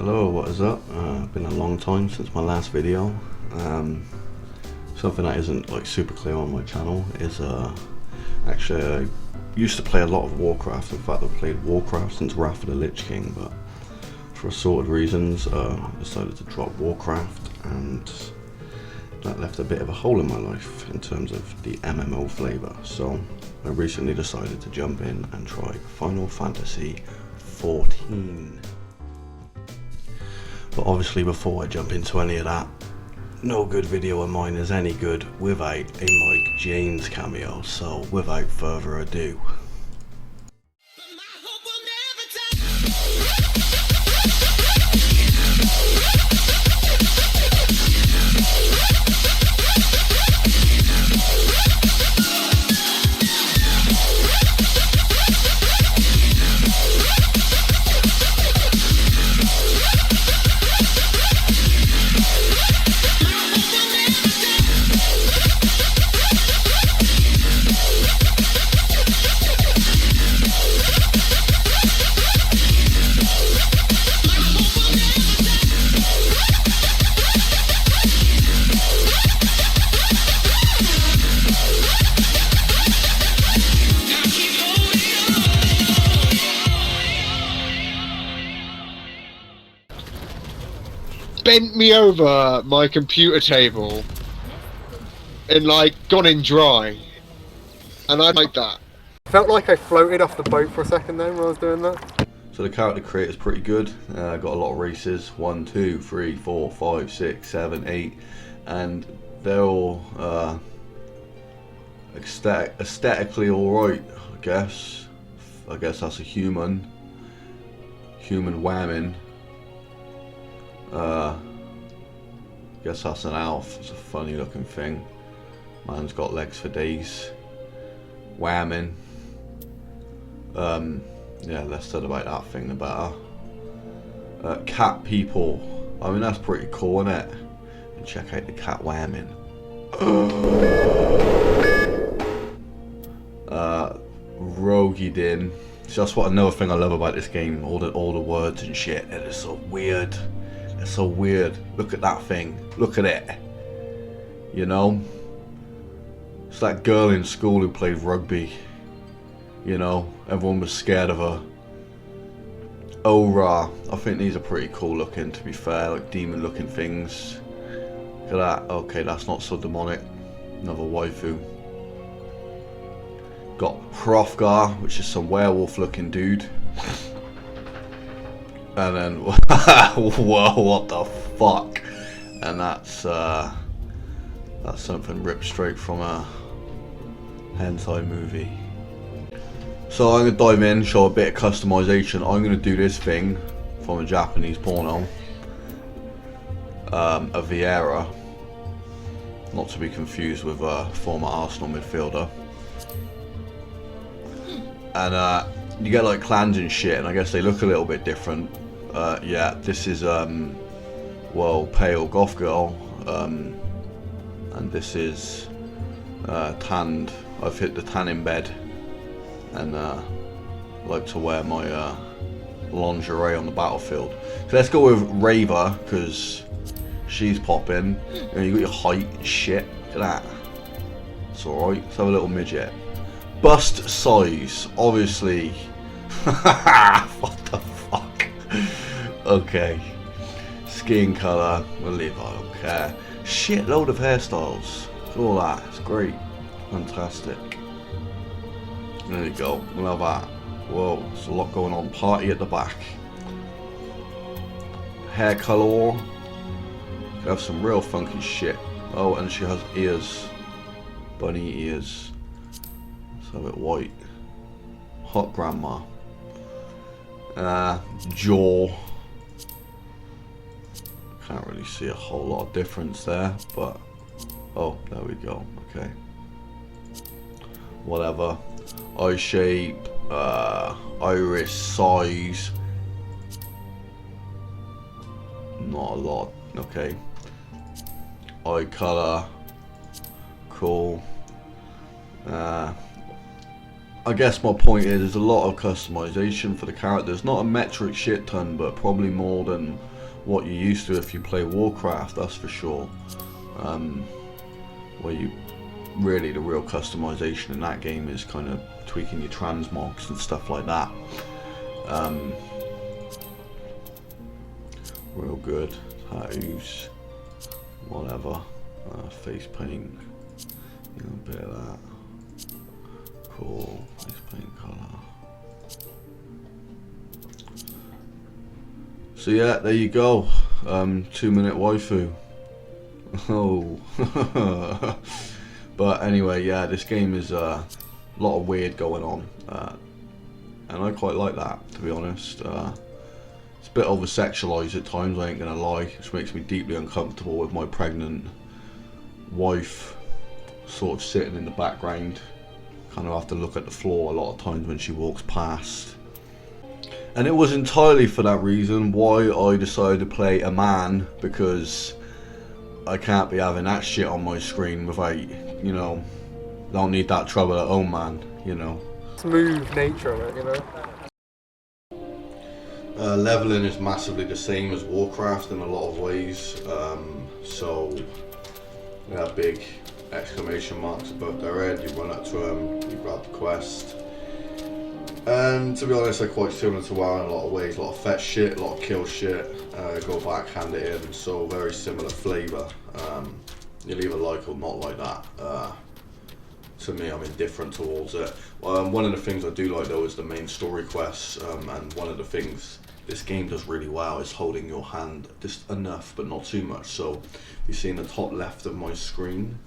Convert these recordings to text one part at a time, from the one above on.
Hello, what is up? Been a long time since my last video. Something that isn't like super clear on my channel is actually I used to play a lot of Warcraft. In fact, I've played Warcraft since Wrath of the Lich King, but for assorted reasons I decided to drop Warcraft, and that left a bit of a hole in my life in terms of the MMO flavour. So I recently decided to jump in and try Final Fantasy 14. But obviously before I jump into any of that, no good video of mine is any good without a Mike James cameo, so without further ado. Bent me over my computer table and like gone in dry, and I like that. Felt like I floated off the boat for a second then when I was doing that. So the character creator is pretty good. Got a lot of races, 1, 2, 3, 4, 5, 6, 7, 8, and they're all aesthetically alright, I guess. I guess that's a human whamming. Guess that's an elf. It's a funny looking thing. Man's got legs for days. Whamming. Yeah, less said about that thing the better. Cat people. I mean, that's pretty cool, isn't it? And check out the cat whamming. Rogie Din. So that's what another thing I love about this game. All the words and shit. It is so weird. It's so weird. Look at that thing. Look at it. You know? It's that girl in school who played rugby. You know? Everyone was scared of her. Ora. I think these are pretty cool looking, to be fair. Like demon looking things. Look at that. Okay, that's not so demonic. Another waifu. Got Hrothgar, which is some werewolf looking dude. And then, whoa, what the fuck? And that's something ripped straight from a hentai movie. So I'm gonna dive in, show a bit of customization. I'm gonna do this thing from a Japanese porno, a Vieira, not to be confused with a former Arsenal midfielder. And you get like clans and shit, and I guess they look a little bit different. Yeah, this is well, pale goth girl, and this is tanned. I've hit the tanning bed, and like to wear my lingerie on the battlefield. So let's go with Raver, because she's popping. And you got your height and shit. Look at that. It's alright. Let's have a little midget. Bust size, obviously. What the fuck? Okay. Skin colour, we'll leave, I don't care. Shitload of hairstyles. Look at all that, it's great. Fantastic. There you go, we'll have that. Whoa, there's a lot going on. Party at the back. Hair colour. Have some real funky shit. Oh, and she has ears. Bunny ears. Let's have it white. Hot grandma. Jaw. Can't really see a whole lot of difference there, but oh, there we go. Okay. Whatever. Eye shape, iris size. Not a lot. Okay. Eye color. Cool. I guess my point is there's a lot of customization for the characters. Not a metric shit ton, but probably more than what you're used to if you play Warcraft, that's for sure. Where you really, the real customization in that game is kind of tweaking your transmogs and stuff like that. Real good. Tattoos, whatever. Face paint, you know, a bit of that. Cool. Face paint colour. So yeah, there you go. 2-minute waifu. Oh. But anyway, yeah, this game is a lot of weird going on, and I quite like that, to be honest. It's a bit over sexualized at times, I ain't gonna lie, which makes me deeply uncomfortable with my pregnant wife sort of sitting in the background. Kind of have to look at the floor a lot of times when she walks past. And it was entirely for that reason why I decided to play a man, because I can't be having that shit on my screen without, you know, don't need that trouble at home, man, you know. Smooth nature of it, you know. Leveling is massively the same as Warcraft in a lot of ways, so we have big exclamation marks above their head. You run up to them, you grab the quest, and to be honest, they're quite similar to WoW in a lot of ways. A lot of fetch shit, a lot of kill shit, go back, hand it in, so very similar flavour. You'll either like or not like that. To me, I'm indifferent towards it. One of the things I do like though is the main story quests, and one of the things this game does really well is holding your hand just enough but not too much. So you see in the top left of my screen,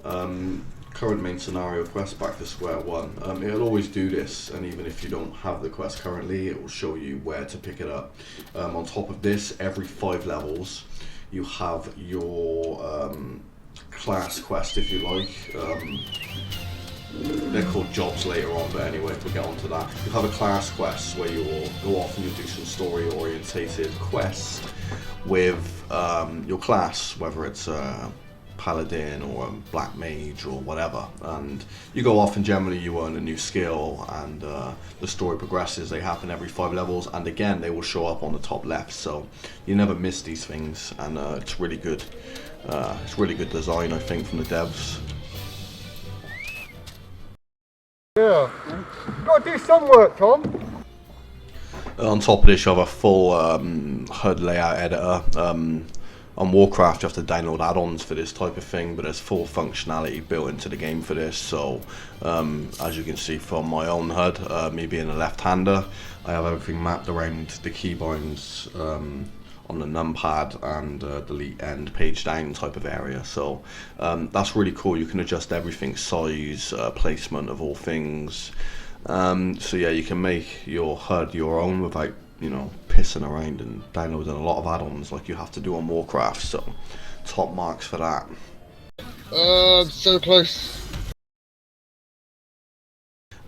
current main scenario quest, back to square one. It'll always do this, and even if you don't have the quest currently, it will show you where to pick it up. On top of this, every 5 levels you have your class quest, if you like. They're called jobs later on, but anyway, we'll get on to that. You have a class quest where you'll go off and you'll do some story orientated quests with your class, whether it's paladin or a black mage or whatever, and you go off and generally you earn a new skill, and the story progresses. They happen every 5 levels, and again they will show up on the top left, so you never miss these things, and it's really good. It's really good design, I think, from the devs. Yeah. You gotta do some work, Tom. On top of this, you have a full HUD layout editor. On Warcraft, you have to download add-ons for this type of thing, but there's full functionality built into the game for this. So, as you can see from my own HUD, me being a left-hander, I have everything mapped around the keybinds on the numpad and delete end, page down type of area. So that's really cool. You can adjust everything, size, placement of all things. So yeah, you can make your HUD your own without, you know, pissing around and downloading a lot of add-ons like you have to do on Warcraft. So top marks for that. So close.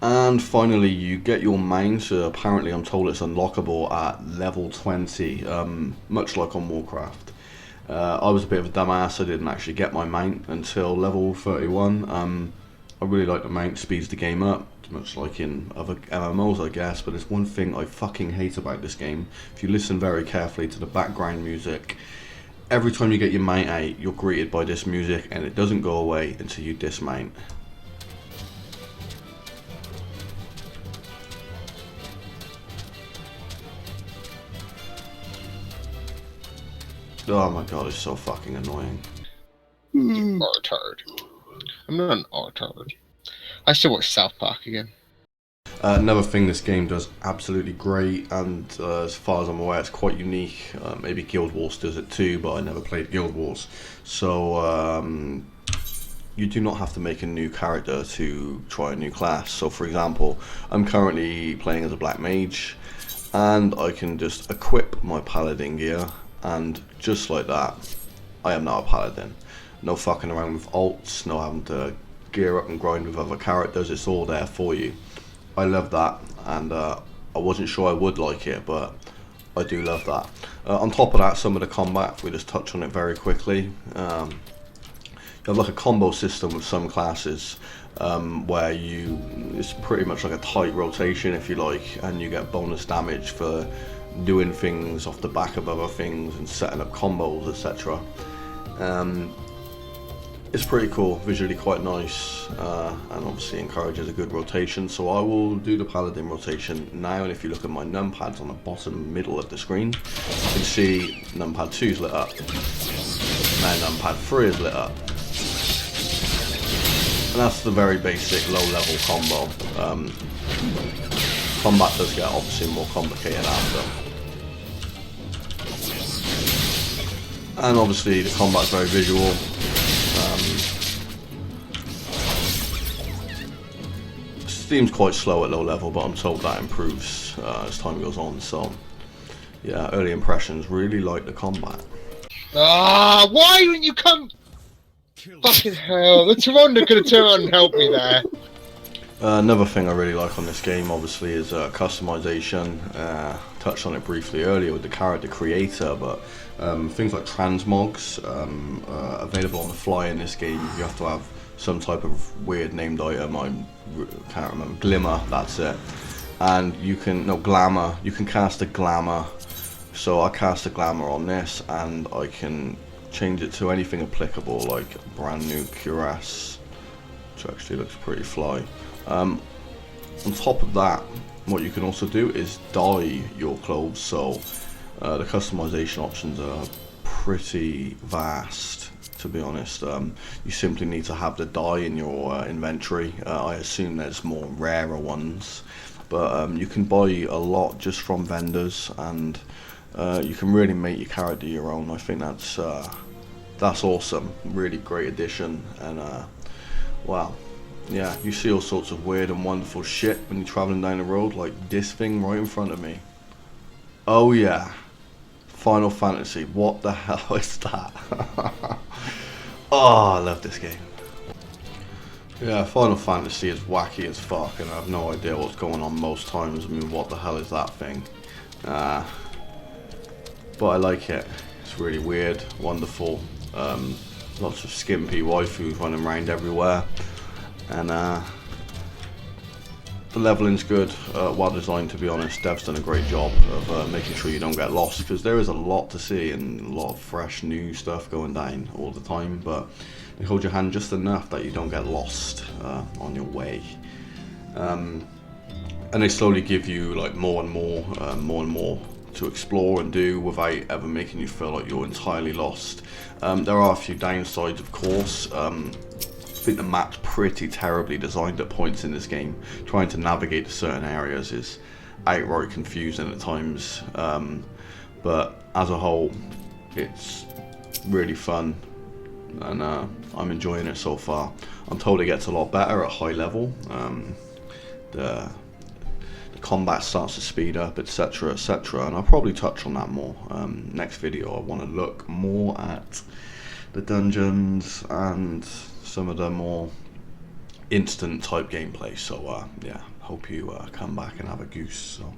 And finally, you get your mount. So apparently, I'm told it's unlockable at level 20, much like on Warcraft. I was a bit of a dumbass. I didn't actually get my mount until level 31. I really like the mount, speeds the game up, much like in other MMOs, I guess. But there's one thing I fucking hate about this game. If you listen very carefully to the background music, every time you get your mount out, you're greeted by this music, and it doesn't go away until you dismount. Oh my god, it's so fucking annoying. Artard. I'm not an artard. I should watch South Park again. Another thing this game does absolutely great, and as far as I'm aware, it's quite unique. Maybe Guild Wars does it too, but I never played Guild Wars. So you do not have to make a new character to try a new class. So for example, I'm currently playing as a black mage, and I can just equip my paladin gear, and just like that, I am now a paladin. No fucking around with alts, no having to gear up and grind with other characters. It's all there for you. I love that, and I wasn't sure I would like it, but I do love that. On top of that, some of the combat, we just touch on it very quickly. have like a combo system with some classes where it's pretty much like a tight rotation if you like, and you get bonus damage for doing things off the back of other things and setting up combos, etc. It's pretty cool, visually quite nice, and obviously encourages a good rotation. So I will do the Paladin rotation now, and if you look at my numpads on the bottom middle of the screen, you can see numpad 2 is lit up. Now numpad 3 is lit up. And that's the very basic low level combo. Combat does get obviously more complicated after. And obviously the combat's very visual. Seems quite slow at low level, but I'm told that improves as time goes on. So yeah, early impressions, really like the combat. Ah, why didn't you come? Fucking hell, the Tyrande could have turned around and helped me there. Another thing I really like on this game obviously is customization. Touched on it briefly earlier with the character creator, but things like transmogs available on the fly in this game. You have to have some type of weird named item, I can't remember, Glimmer, that's it. And you can, no, Glamour, you can cast a Glamour. So I cast a Glamour on this and I can change it to anything applicable, like brand new cuirass, which actually looks pretty fly. On top of that, what you can also do is dye your clothes, so the customization options are pretty vast, to be honest. You simply need to have the dye in your inventory. I assume there's more rarer ones, but you can buy a lot just from vendors, and you can really make your character your own. I think that's awesome. Really great addition, and wow. Yeah, you see all sorts of weird and wonderful shit when you're traveling down the road, like this thing right in front of me. Oh yeah, Final Fantasy, what the hell is that? Oh, I love this game. Yeah, Final Fantasy is wacky as fuck, and I have no idea what's going on most times. I mean, what the hell is that thing? But I like it. It's really weird, wonderful. Lots of skimpy waifus running around everywhere. And the leveling's good, well designed, to be honest. Dev's done a great job of making sure you don't get lost, because there is a lot to see and a lot of fresh new stuff going down all the time, but they hold your hand just enough that you don't get lost on your way. And they slowly give you like more and more to explore and do without ever making you feel like you're entirely lost. There are a few downsides, of course. I think the map's pretty terribly designed at points in this game. Trying to navigate certain areas is outright confusing at times, but as a whole it's really fun, and I'm enjoying it so far. I'm told it gets a lot better at high level. The combat starts to speed up, etc, etc, and I'll probably touch on that more. Next video I want to look more at the dungeons and some of the more instant type gameplay. So yeah, hope you come back and have a goose. So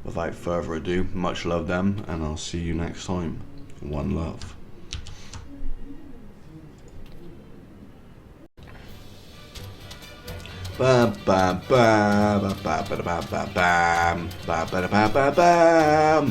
without further ado, much love them, and I'll see you next time. One love. Ba ba ba ba ba ba ba ba ba ba ba ba ba ba.